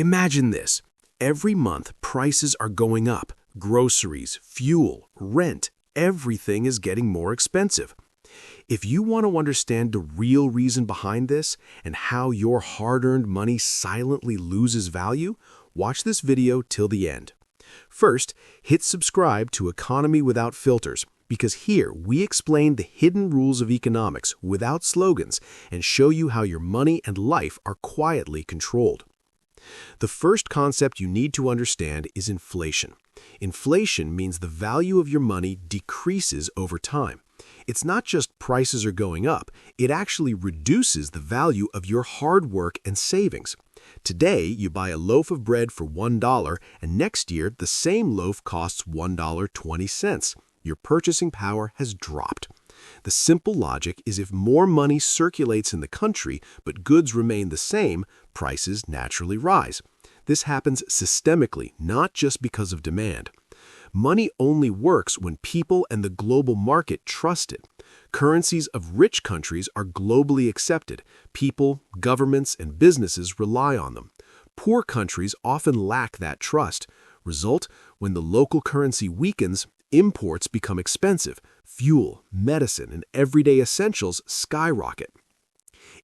Imagine this. Every month, prices are going up. Groceries, fuel, rent, everything is getting more expensive. If you want to understand the real reason behind this and how your hard-earned money silently loses value, watch this video till the end. First, hit subscribe to Economy Without Filters, because here we explain the hidden rules of economics without slogans and show you how your money and life are quietly controlled. The first concept you need to understand is inflation. Inflation means the value of your money decreases over time. It's not just prices are going up, it actually reduces the value of your hard work and savings. Today, you buy a loaf of bread for $1, and next year, the same loaf costs $1.20. Your purchasing power has dropped. The simple logic is if more money circulates in the country, but goods remain the same, prices naturally rise. This happens systemically, not just because of demand. Money only works when people and the global market trust it. Currencies of rich countries are globally accepted. People, governments, and businesses rely on them. Poor countries often lack that trust. Result, when the local currency weakens, imports become expensive. Fuel, medicine, and everyday essentials skyrocket.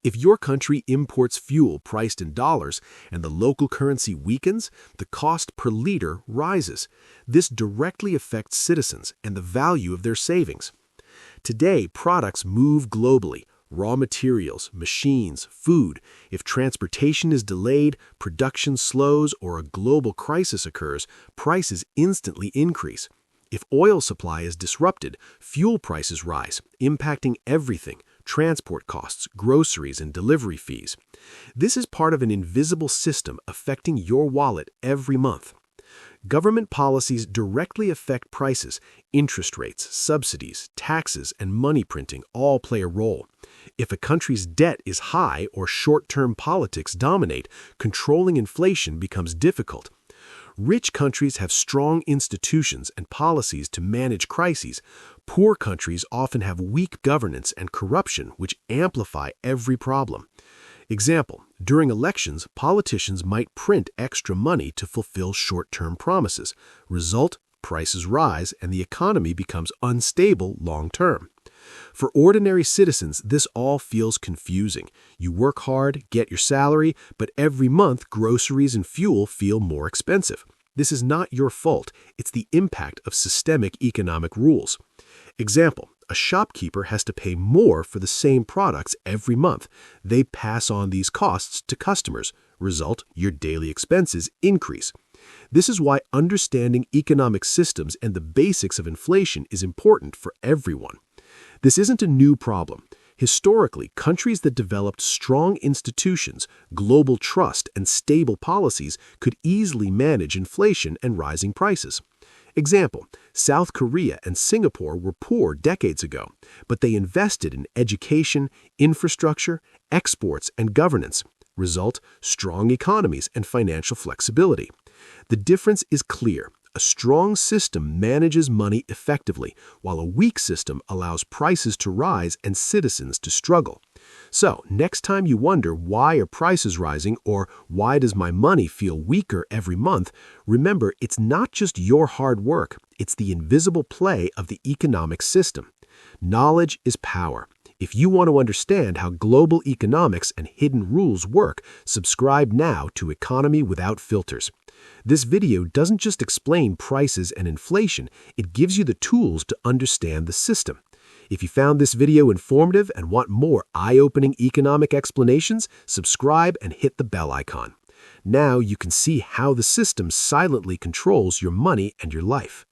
If your country imports fuel priced in dollars and the local currency weakens, the cost per liter rises. This directly affects citizens and the value of their savings. Today, products move globally. Raw materials, machines, food. If transportation is delayed, production slows, or a global crisis occurs, prices instantly increase. If oil supply is disrupted, fuel prices rise, impacting everything: transport costs, groceries, and delivery fees. This is part of an invisible system affecting your wallet every month. Government policies directly affect prices. Interest rates, subsidies, taxes, and money printing all play a role. If a country's debt is high or short-term politics dominate, controlling inflation becomes difficult. Rich countries have strong institutions and policies to manage crises. Poor countries often have weak governance and corruption, which amplify every problem. Example, during elections, politicians might print extra money to fulfill short-term promises. Result, prices rise and the economy becomes unstable long-term. For ordinary citizens, this all feels confusing. You work hard, get your salary, but every month groceries and fuel feel more expensive. This is not your fault. It's the impact of systemic economic rules. Example, a shopkeeper has to pay more for the same products every month. They pass on these costs to customers. Result, your daily expenses increase. This is why understanding economic systems and the basics of inflation is important for everyone. This isn't a new problem. Historically, countries that developed strong institutions, global trust, and stable policies could easily manage inflation and rising prices. Example, South Korea and Singapore were poor decades ago, but they invested in education, infrastructure, exports, and governance. Result, strong economies and financial flexibility. The difference is clear. A strong system manages money effectively, while a weak system allows prices to rise and citizens to struggle. So, next time you wonder why are prices rising or why does my money feel weaker every month, remember it's not just your hard work, it's the invisible play of the economic system. Knowledge is power. If you want to understand how global economics and hidden rules work, subscribe now to Economy Without Filters. This video doesn't just explain prices and inflation, it gives you the tools to understand the system. If you found this video informative and want more eye-opening economic explanations, subscribe and hit the bell icon. Now you can see how the system silently controls your money and your life.